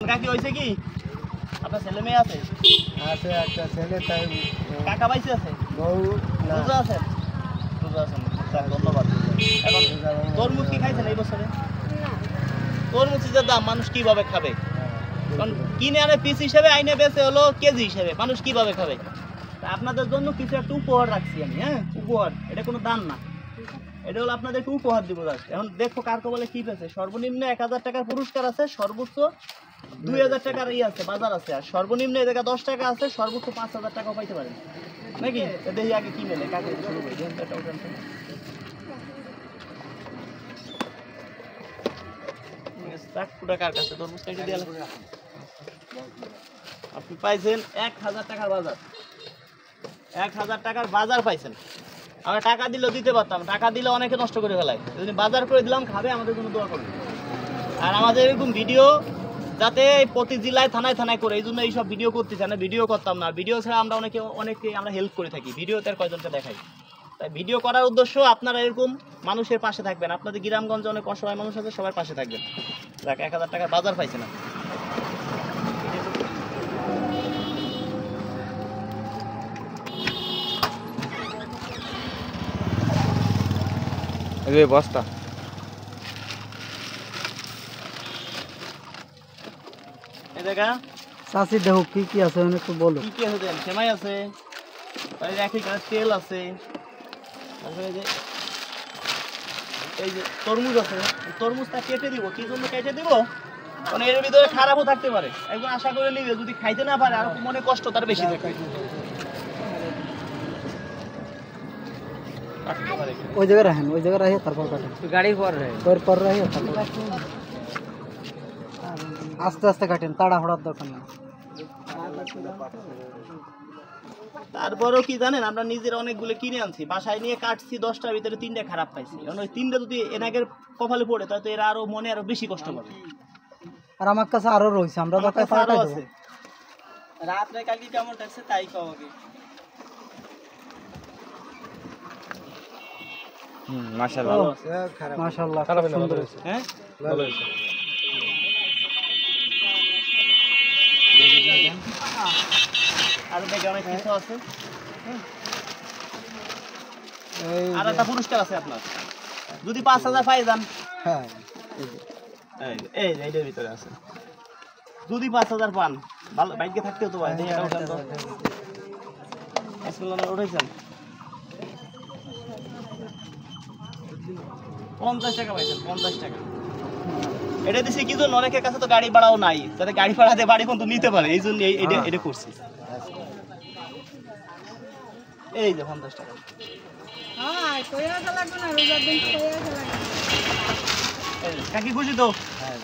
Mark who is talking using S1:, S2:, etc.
S1: কাকি হইছে কি আপনার ছেলে মেয়ে আছে?
S2: আছে একটা ছেলে, তাই
S1: কাকা বাইছে আছে?
S2: বউ না।
S1: রোজা আছেন? রোজা আছেন, ধন্যবাদ। এখন তরমুজ কি খাইছেন এই বছরে? তরমুজের দাম মানুষ কিভাবে খাবে? কারণ কিনে আনে পিস হিসেবে, আইনে বেচে হলো কেজি হিসেবে, মানুষ কিভাবে খাবে? আপনাদের জন্য কিছু একটা উপহার রাখছি আমি। হ্যাঁ, উপহার, এটা কোনো দান না, এটা হলো আপনাদেরকে উপহার দিব। এখন দেখো কার কবলে কি পেয়েছে। সর্বনিম্ন 1000 টাকার পুরস্কার আছে, সর্বোচ্চ 2000 টাকার আছে বাজার আছে, আর সর্বনিম্ন এই জায়গা 10 টাকা আছে, সর্বোচ্চ 5000 টাকাও পাইতে পারেন নাকি? দেখি আগে কি মেলে, কাকে শুরু করি। কার কাছে তরমুজটা একটু দিয়ে আপনি পাইছেন 1000 টাকার বাজার। 1000 টাকার বাজার পাইছেন। আমরা টাকা দিলেও দিতে পারতাম, টাকা দিলে অনেকে নষ্ট করে ফেলায়। যদি বাজার করে দিলাম, খাবে, আমাদের জন্য দোয়া করবে। আর আমাদের এরকম ভিডিও যাতে প্রতি জেলায় থানায় থানায় করে, এই জন্য এইসব ভিডিও করতেছি। না ভিডিও করতাম না, ভিডিও ছাড়া আমরা অনেকে আমরা হেল্প করে থাকি, ভিডিওতে আর কয়জনকে দেখাই। তাই ভিডিও করার উদ্দেশ্য আপনারা এরকম মানুষের পাশে থাকবেন। আপনাদের গ্রামগঞ্জে অনেক অসহায় মানুষ আছে, সবার পাশে থাকবেন। দেখ 1000 টাকার বাজার পাইছে না।
S2: এই বস্তা
S1: এই দেখা
S3: চাষি দেখো কি কি আছে একটু বলো।
S1: কি কি আছে দেন? সেমাই আছে, একই কাজ তেল আছে, তারপরে এই যে তরমুজ আছে। তরমুজটা কেটে দিব, কি জন্য কেটে দিব? মানে এর ভিতরে খারাপও থাকতে পারে, একদম আশা করে নিবে। যদি খাইতে না পারে, আর মনে কষ্ট তার বেশি থাকে।
S3: ওই জায়গায় রাখেন, ওই জায়গায় রাখে তারপর কাটেন।
S1: গাড়ি পর
S3: রাখে তারপর আস্তে আস্তে কাটেন, তাড়াহুড়ার দরকার নেই।
S1: তারপরেও কি জানেন, আমরা নিজেরা অনেকগুলো কিনে আনছি, বাসায় নিয়ে কাটছি, 10টার ভিতরে 3টা খারাপ পাইছি। কারণ ওই 3টা যদি এনাকের কপালে পড়ে, তাহলে এরা আরো মনে আরো বেশি কষ্ট পাবে।
S3: আর আমার কাছে আরো রয়েছে, আমরা দরকার পাল্টাই দেব।
S1: রাত্রে কালকে কেমন থাকছে তাই খাওয়াবে।
S2: মাশাআল্লাহ,
S3: মাশাআল্লাহ, সুন্দর হয়েছে।
S1: হ্যাঁ,
S2: ভালো হয়েছে।
S1: আর দেখে অনেক কিছু আছে। আর একটা পুরস্কার আছে আপনার, যদি 5000 পাই যান।
S3: হ্যাঁ,
S1: এই এইটার ভিতরে আছে, যদি 5000 পান, ভালো বাইকে থাকতে হতো ভাই। দেখে উঠান তো, উঠেছেন 50 টাকা পাইছেন, 50 টাকা। এটা দিছি কি জন্য, অনেকের কাছে তো গাড়ি ভাড়াও নাই, যাতে গাড়ি ভাড়াতে বাড়ি পর্যন্ত নিতে পারে, এই জন্য এটা করছি। এই যে 50 টাকা। কাকি খুশি তো?
S3: হ্যাঁ।